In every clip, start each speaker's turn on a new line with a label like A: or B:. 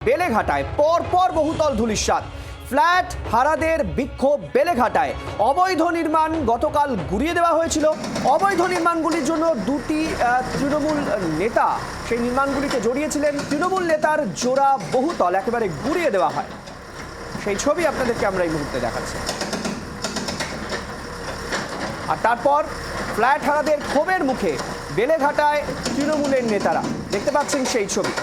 A: বেলেঘাটায় পরপর বহুতল ধূলিসাৎ, ফ্ল্যাট হারাদের বিক্ষোভ বেলেঘাটায়। অবৈধ নির্মাণ গতকাল গুড়িয়ে দেওয়া হয়েছিল। অবৈধ নির্মাণগুলির জন্য দুটি তৃণমূল নেতা সেই নির্মাণগুলিতে জড়িয়েছিলেন। তৃণমূল নেতার জোড়া বহুতল একেবারে গুড়িয়ে দেওয়া হয়। সেই ছবি আপনাদেরকে আমরা এই মুহূর্তে দেখাচ্ছি। আর তারপর ফ্ল্যাট হারাদের ক্ষোভের মুখে বেলেঘাটায় তৃণমূলের নেতারা, দেখতে পাচ্ছেন সেই ছবি।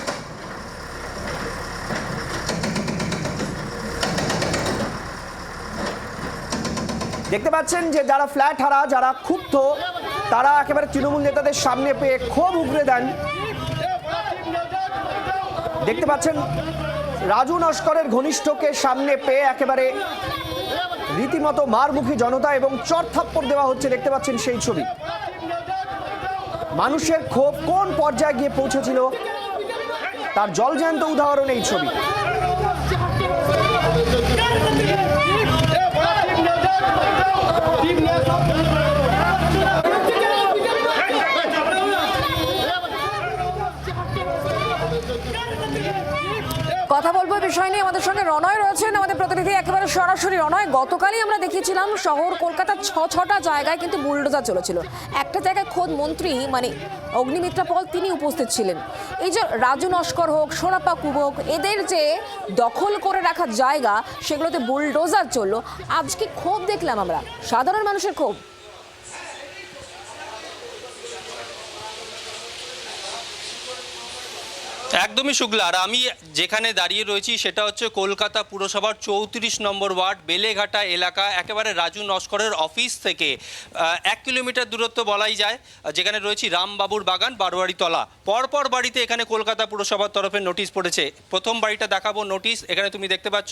A: দেখতে পাচ্ছেন যে যারা ফ্ল্যাট হারা, যারা ক্ষুব্ধ, তারা একেবারে তৃণমূল নেতাদের সামনে পেয়ে ক্ষোভ উগরে দেন। দেখতে পাচ্ছেন রাজু নস্করের ঘনিষ্ঠকে সামনে পেয়ে একেবারে রীতিমতো মারমুখী জনতা এবং চড়থাপ্পড় দেওয়া হচ্ছে। দেখতে পাচ্ছেন সেই ছবি। মানুষের ক্ষোভ কোন পর্যায়ে গিয়ে পৌঁছেছিল তার জলজ্যান্ত উদাহরণ এই ছবি।
B: কথা বলবো বিষয় নিয়ে, আমাদের সঙ্গে রনয় রয়েছেন, আমাদের প্রতিনিধি একেবারে সরাসরি। রনয়, গতকালই আমরা দেখিয়েছিলাম শহর কলকাতার ছটা জায়গায় কিন্তু বুলডোজার চলেছিল। একটা জায়গায় খোদ মন্ত্রী মানে অগ্নিমিত্রা পল তিনি উপস্থিত ছিলেন। এই যে রাজু নস্কর হোক, সোনাপা কুবক, এদের যে দখল করে রাখা জায়গা সেগুলোতে বুলডোজার চললো। আজকে ক্ষোভ দেখলাম আমরা, সাধারণ মানুষের ক্ষোভ।
C: একদমই শুক্লা। আর আমি যেখানে দাঁড়িয়ে রয়েছি সেটা হচ্ছে কলকাতা পুরসভার 34 নম্বর ওয়ার্ড বেলেঘাটা এলাকা, একেবারে রাজু নস্করের অফিস থেকে 1 কিলোমিটার দূরত্ব বলাই যায়, যেখানে রয়েছি রামবাবুর বাগান বারোয়ারিতলা। পরপর বাড়িতে এখানে কলকাতা পুরসভার তরফে নোটিশ পড়েছে। প্রথম বাড়িটা দেখাবো নোটিশ, এখানে তুমি দেখতে পাচ্ছ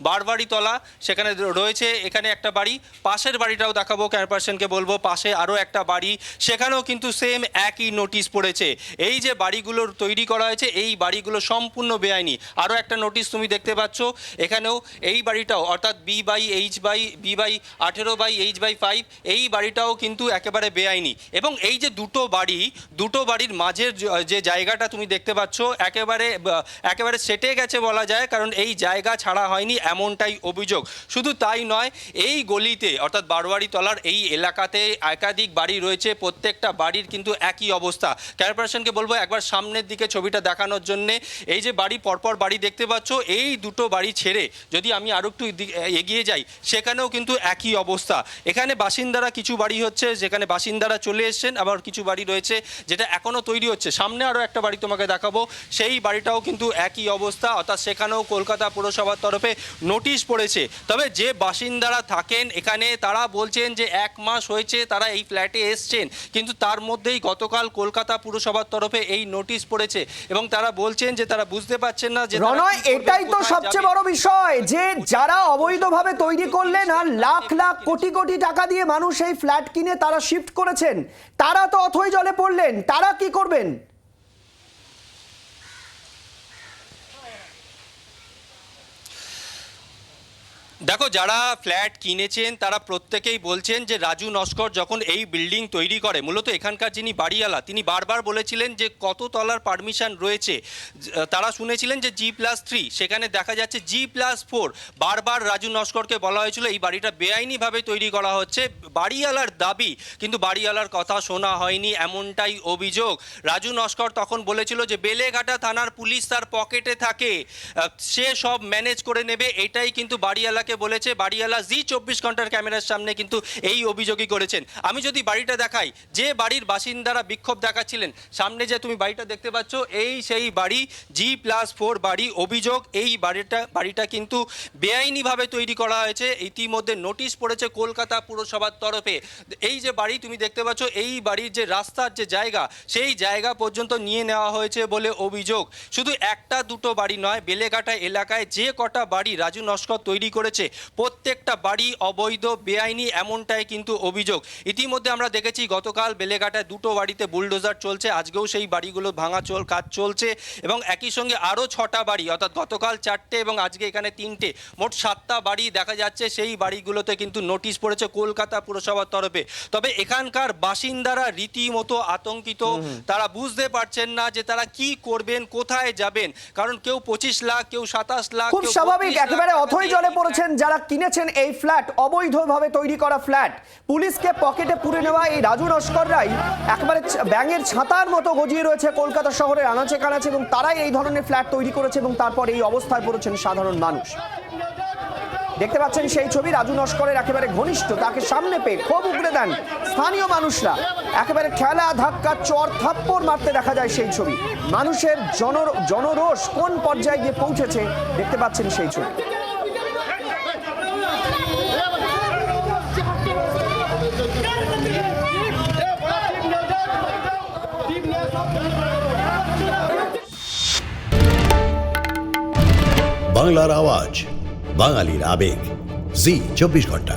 C: বারবাড়িতলা, সেখানে রয়েছে এখানে একটা বাড়ি। পাশের বাড়িটাও দেখাবো, ক্যামেরাপার্সনকে বলবো পাশে আরও একটা বাড়ি, সেখানেও কিন্তু সেম একই নোটিশ পড়েছে। এই যে বাড়িগুলোর তৈরি করা হয়েছে এই বাড়িগুলো সম্পূর্ণ বেআইনি। আরও একটা নোটিশ তুমি দেখতে পাচ্ছ এখানেও, এই বাড়িটাও অর্থাৎ B/18/H/5 এই বাড়িটাও কিন্তু একেবারে বেআইনি। এবং এই যে দুটো বাড়ির মাঝের যে জায়গাটা তুমি দেখতে পাচ্ছ একেবারে সেটে গেছে বলা যায়, কারণ এই জায়গা ছাড়া হয়নি এমনটাই অভিযোগ। শুধু তাই নয়, এই গলিতে অর্থাৎ বারোয়ারিতলার এই এলাকাতে একাধিক বাড়ি রয়েছে, প্রত্যেকটা বাড়ির কিন্তু একই অবস্থা। ক্যামেরাপার্সনকে বলবো একবার সামনের দিকে ছবিটা দেখানোর জন্যে। এই যে বাড়ি পরপর বাড়ি দেখতে পাচ্ছ, এই দুটো বাড়ি ছেড়ে যদি আমি আরও একটু এগিয়ে যাই সেখানেও কিন্তু একই অবস্থা। এখানে বাসিন্দারা কিছু বাড়ি হচ্ছে যেখানে বাসিন্দারা চলে এসছেন, আবার কিছু বাড়ি রয়েছে যেটা এখনও তৈরি হচ্ছে। সামনে আরও একটা বাড়ি তোমাকে দেখাবো, সেই বাড়িটাও কিন্তু একই অবস্থা, অর্থাৎ সেখানেও কলকাতা পুরসভার তরফে নোটিশ পড়েছে। তবে যে বাসিন্দারা থাকেন এখানে তারা বলছেন যে 1 মাস হয়েছে তারা এই ফ্ল্যাটে এসছেন, কিন্তু তার মধ্যেই গতকাল কলকাতা পুরসভার তরফে এই নোটিশ পড়েছে এবং তারা বলছেন যে তারা বুঝতে পারছেন না যে
A: রনয়, এটাই তো সবচেয়ে বড় বিষয় যে যারা অবৈধভাবে তৈরি করলেন আর লাখ লাখ কোটি কোটি টাকা দিয়ে মানুষ এই ফ্ল্যাট কিনে তারা শিফট করেছেন, তারা তো অথই জলে পড়লেন। তারা কি করবেন?
C: দেখো, যারা ফ্ল্যাট কিনেছেন তারা প্রত্যেকেই বলছেন যে রাজু নস্কর যখন এই বিল্ডিং তৈরি করে, মূলত এখানকার যিনি বাড়িওয়ালা তিনি বারবার বলেছিলেন যে কত তলার পারমিশন রয়েছে। তারা শুনেছিলেন যে G+3, সেখানে দেখা যাচ্ছে G+4। বারবার রাজু নস্করকে বলা হয়েছিল এই বাড়িটা বেআইনিভাবে তৈরি করা হচ্ছে, বাড়িওয়ালার দাবি, কিন্তু বাড়িওয়ালার কথা শোনা হয়নি এমনটাই অভিযোগ। রাজু নস্কর তখন বলেছিল যে বেলেঘাটা থানার পুলিশ তার পকেটে থাকে, সে সব ম্যানেজ করে নেবে, এটাই কিন্তু বাড়িওয়ালাকে বলেছে। বাড়িওয়ালা জি24 ঘন্টার ক্যামেরার সামনে কিন্তু এই অভিযোগই করেছেন। আমি যদি বাড়িটা দেখাই, যে বাড়ির বাসিন্দারা বিক্ষোভ দেখাচ্ছিলেন, সামনে যে তুমি বাড়িটা দেখতে পাচ্ছ এই সেই বাড়ি, G+4 বাড়ি। অভিযোগ এই বাড়িটা কিন্তু বেআইনিভাবে তৈরি করা হয়েছে। ইতিমধ্যে নোটিশ পড়েছে কলকাতা পুরসভার তরফে। এই যে বাড়ি তুমি দেখতে পাচ্ছ, এই বাড়ির যে রাস্তার যে জায়গা সেই জায়গা পর্যন্ত নিয়ে নেওয়া হয়েছে বলে অভিযোগ। শুধু একটা দুটো বাড়ি নয়, বেলেঘাটা এলাকায় যে কটা বাড়ি রাজু নস্কর তৈরি করেছে চলছে, প্রত্যেকটা বাড়ি অবৈধ বেআইনি, এমনটাই কিন্তু অভিযোগ। ইতিমধ্যে আমরা দেখেছি গতকাল বেলেঘাটায় দুটো বাড়িতে বুলডোজার চলছে, আজকেও সেই বাড়িগুলো কাজ চলছে এবং একই সঙ্গে আরও 6টা বাড়ি, অর্থাৎ গতকাল 4টে এবং আজকে এখানে 3টে, মোট 7টা বাড়ি দেখা যাচ্ছে সেই বাড়িগুলোতে কিন্তু নোটিশ পড়েছে কলকাতা পুরসভার তরফে। তবে এখানকার বাসিন্দারা রীতিমতো আতঙ্কিত, তারা বুঝতে পারছেন না যে তারা কি করবেন, কোথায় যাবেন, কারণ কেউ 25 লাখ, কেউ 27 লাখ,
A: খুব
C: কেউ
A: স্বাভাবিক,
C: 32 লাখ
A: একেবারে
C: টাকা
A: অথই
C: দিয়ে
A: জলে পড়েছেন যারা কিনেছেন এই ফ্ল্যাট, অবৈধভাবে তৈরি করা ফ্ল্যাট। পুলিশকে পকেটে পুরে নেওয়া এই রাজু নস্কররাই একেবারে ব্যাঙের ছাতার মতো গজিয়ে রয়েছে কলকাতা শহরের আনাচে কানাচে, এবং তারাই এই ধরনের ফ্ল্যাট তৈরি করেছে এবং তারপর এই অবস্থায় পড়েছেন সাধারণ মানুষ। দেখতে পাচ্ছেন সেই ছবি, রাজু নস্করের একেবারে ঘনিষ্ঠ, তাকে সামনে পেয়ে ক্ষোভ উগড়ে দেন স্থানীয় মানুষরা, একেবারে ঠেলা ধাক্কা চর থাপ্পড় মারতে দেখা যায় সেই ছবি। মানুষের জনরোষ কোন পর্যায়ে গিয়ে পৌঁছেছে দেখতে পাচ্ছেন সেই ছবি।
D: বাংলার আওয়াজ, বাঙালির আবেগ, জি 24 ঘন্টা।